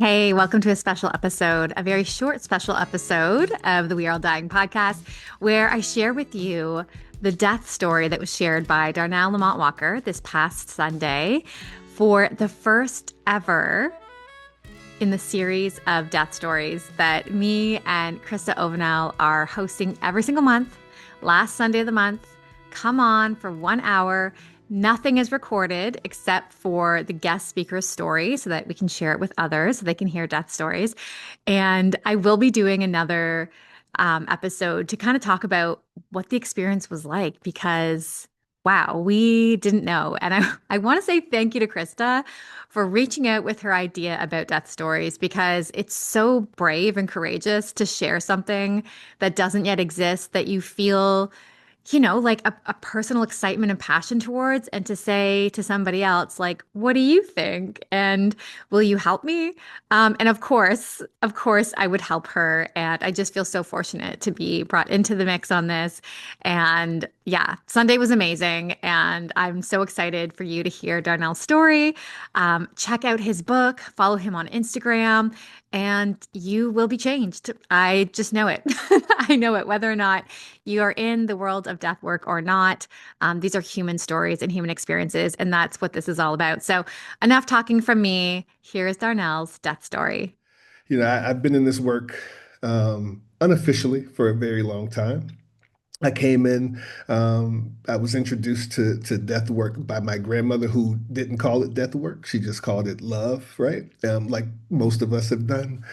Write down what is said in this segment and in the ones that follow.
Hey, welcome to a special episode, a very short special episode of the We Are All Dying podcast, where I share with you the death story that was shared by Darnell Lamont Walker this past Sunday for the first ever in the series of death stories that me and Krista Ovanel are hosting every single month, last Sunday of the month. Come on for 1 hour. Nothing is recorded except for the guest speaker's story so that we can share it with others so they can hear death stories. And I will be doing another episode to kind of talk about what the experience was like because, wow, we didn't know. And I want to say thank you to Krista for reaching out with her idea about death stories because it's so brave and courageous to share something that doesn't yet exist that you feel like a personal excitement and passion towards, and to say to somebody else, like, what do you think? And will you help me? And of course, I would help her. And I just feel so fortunate to be brought into the mix on this. And yeah, Sunday was amazing. And I'm so excited for you to hear Darnell's story. Check out his book, follow him on Instagram, and you will be changed. I just know it. I know it, whether or not you are in the world of death work or not. These are human stories and human experiences, and that's what this is all about. So, enough talking from me. Here is Darnell's death story. I've been in this work unofficially for a very long time. I came in, I was introduced to death work by my grandmother, who didn't call it death work. She just called it love, right? Like most of us have done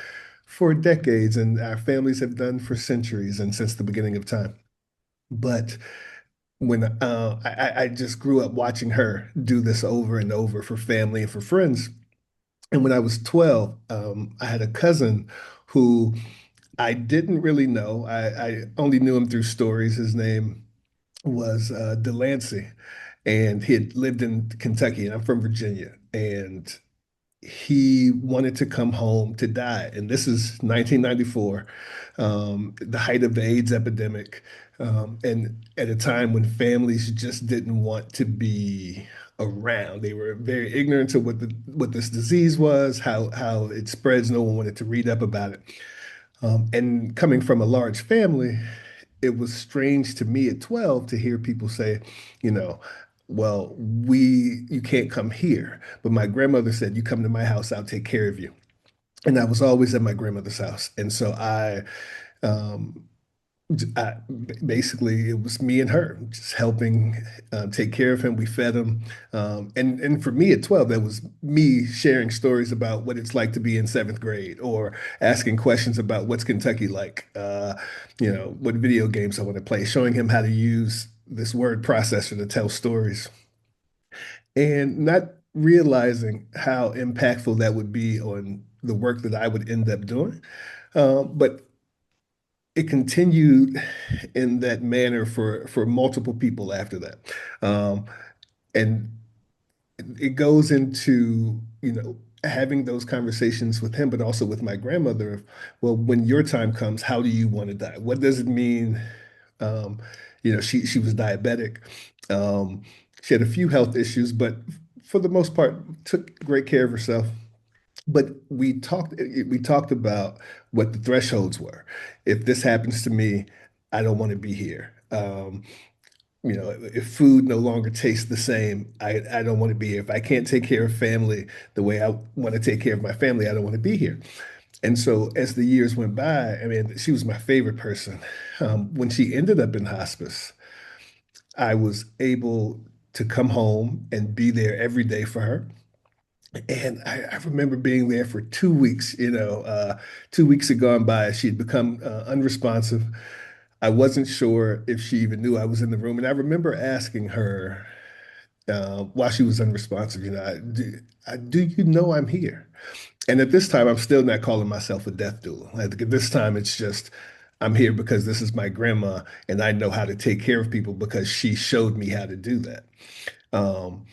for decades, and our families have done for centuries and since the beginning of time. But when I just grew up watching her do this over and over for family and for friends. And when I was 12, I had a cousin who I didn't really know. I only knew him through stories. His name was Delancey, and he had lived in Kentucky, and I'm from Virginia. And he wanted to come home to die. And this is 1994, the height of the AIDS epidemic, and at a time when families just didn't want to be around. They were very ignorant to what this disease was, how it spreads. No one wanted to read up about it. And coming from a large family, it was strange to me at 12 to hear people say, you know, well, you can't come here. But my grandmother said, you come to my house, I'll take care of you. And I was always at my grandmother's house. And so um, basically, it was me and her just helping take care of him. We fed him. And for me at 12, that was me sharing stories about what it's like to be in seventh grade, or asking questions about what's Kentucky like, what video games I want to play, showing him how to use this word processor to tell stories, and not realizing how impactful that would be on the work that I would end up doing. But it continued in that manner for multiple people after that. Um, and it goes into, having those conversations with him, but also with my grandmother of, well, when your time comes, how do you want to die? What does it mean? Um, she was diabetic. Um, she had a few health issues, but for the most part, took great care of herself. But we talked about what the thresholds were. If this happens to me, I don't want to be here. If food no longer tastes the same, I don't want to be here. If I can't take care of family the way I want to take care of my family, I don't want to be here. And so as the years went by, I mean, she was my favorite person. When she ended up in hospice, I was able to come home and be there every day for her. And I remember being there for 2 weeks. 2 weeks had gone by. She had become unresponsive. I wasn't sure if she even knew I was in the room. And I remember asking her while she was unresponsive, do you know I'm here? And at this time, I'm still not calling myself a death doula. Like, at this time, it's just, I'm here because this is my grandma, and I know how to take care of people because she showed me how to do that. Um,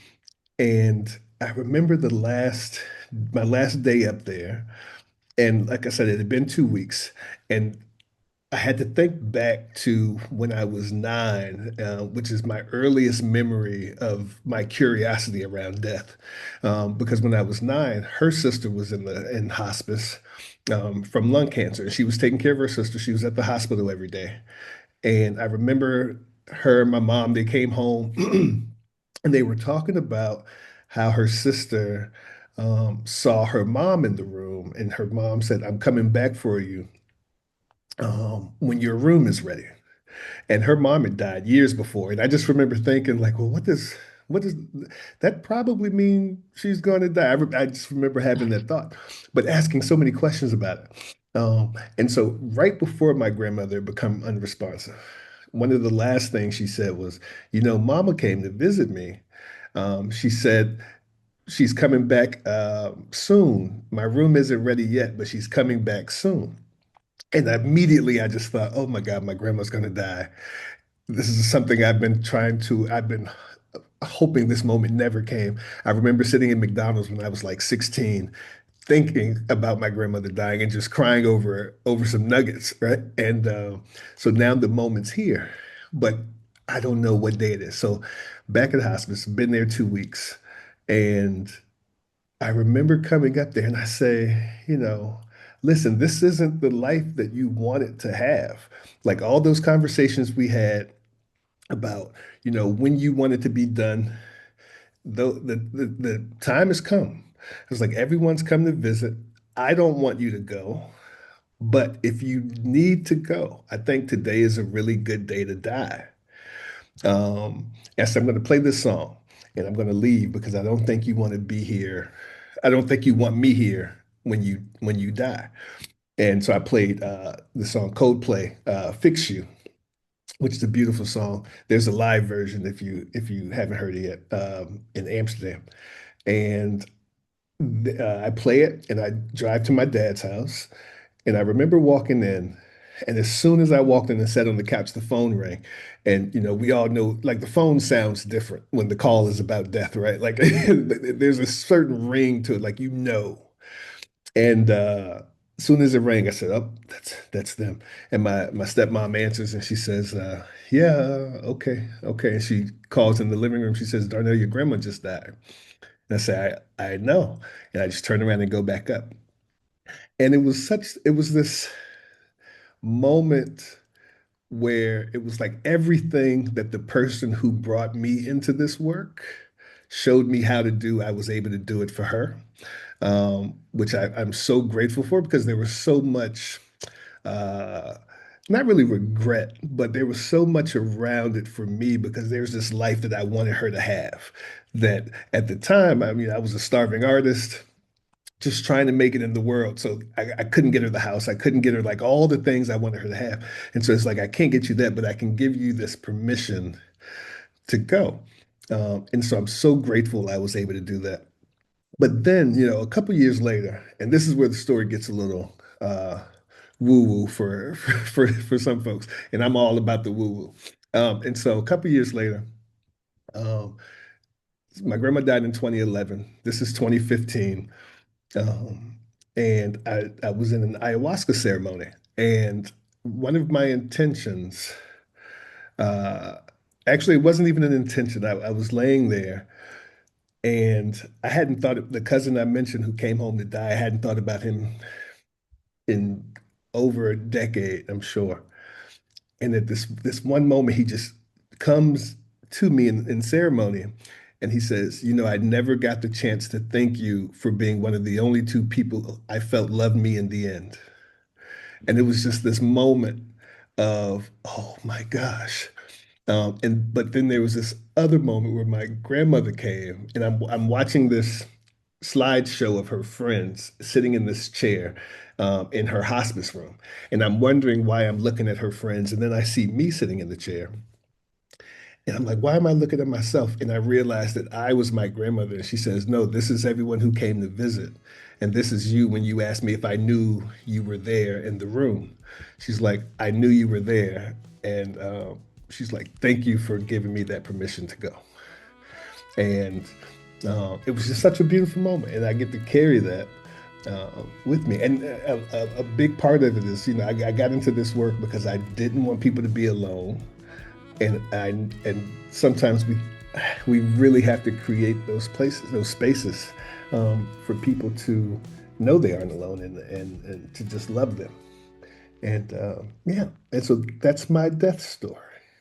and I remember my last day up there. And like I said, it had been 2 weeks. And I had to think back to when I was 9, which is my earliest memory of my curiosity around death. Because when I was 9, her sister was in hospice from lung cancer. She was taking care of her sister. She was at the hospital every day. And I remember her and my mom, they came home and they were talking about how her sister saw her mom in the room, and her mom said, "I'm coming back for you when your room is ready." And her mom had died years before. And I just remember thinking, like, well, what does that probably mean she's going to die? I just remember having that thought, but asking so many questions about it. And so right before my grandmother become unresponsive, one of the last things she said was, Mama came to visit me. She said she's coming back soon. My room isn't ready yet, but she's coming back soon. And immediately I just thought, oh my God, my grandma's going to die. This is something I've been hoping this moment never came. I remember sitting in McDonald's when I was like 16, thinking about my grandmother dying and just crying over some nuggets, right? And so now the moment's here, but I don't know what day it is. So back at the hospice, been there 2 weeks, and I remember coming up there and I say, listen, this isn't the life that you wanted to have. Like all those conversations we had about, when you want it to be done, the time has come. It's like everyone's come to visit. I don't want you to go, but if you need to go, I think today is a really good day to die. And so I'm going to play this song and I'm going to leave because I don't think you want to be here. I don't think you want me here when you die. And so I played the song Coldplay, Fix You, which is a beautiful song. There's a live version if you haven't heard it yet in Amsterdam. And I play it and I drive to my dad's house. And I remember walking in, and as soon as I walked in and sat on the couch, the phone rang. And we all know like the phone sounds different when the call is about death, right? Like there's a certain ring to it, like and as soon as it rang, I said, "Oh, that's them." And my stepmom answers, and she says, "Yeah, okay, okay." And she calls in the living room. She says, "Darnell, your grandma just died." And I say, "I know," and I just turn around and go back up. And it was this moment where it was like everything that the person who brought me into this work showed me how to do, I was able to do it for her, which I'm so grateful for because there was so much, uh, not really regret, but there was so much around it for me because there's this life that I wanted her to have. That at the time, I mean, I was a starving artist just trying to make it in the world. So I couldn't get her the house. I couldn't get her like all the things I wanted her to have. And so it's like, I can't get you that, but I can give you this permission to go. And so I'm so grateful I was able to do that. But then, a couple years later, and this is where the story gets a little woo-woo for some folks, and I'm all about the woo-woo. And so a couple years later, um, my grandma died in 2011. This is 2015. Um, and I was in an ayahuasca ceremony. And one of my intentions, uh, actually, it wasn't even an intention. I was laying there and I hadn't thought of the cousin I mentioned who came home to die. I hadn't thought about him in over a decade, I'm sure. And at this one moment, he just comes to me in ceremony and he says, I never got the chance to thank you for being one of the only two people I felt loved me in the end. And it was just this moment of, oh my gosh. And but then there was this other moment where my grandmother came and I'm watching this slideshow of her friends sitting in this chair in her hospice room. And I'm wondering why I'm looking at her friends. And then I see me sitting in the chair. And I'm like, why am I looking at myself? And I realized that I was my grandmother. And she says, no, this is everyone who came to visit. And this is you when you asked me if I knew you were there in the room. She's like, I knew you were there. And she's like, thank you for giving me that permission to go. And it was just such a beautiful moment. And I get to carry that. with me. And a big part of it is, I got into this work because I didn't want people to be alone. And sometimes we really have to create those places, those spaces, for people to know they aren't alone and to just love them. And yeah, and so that's my death story.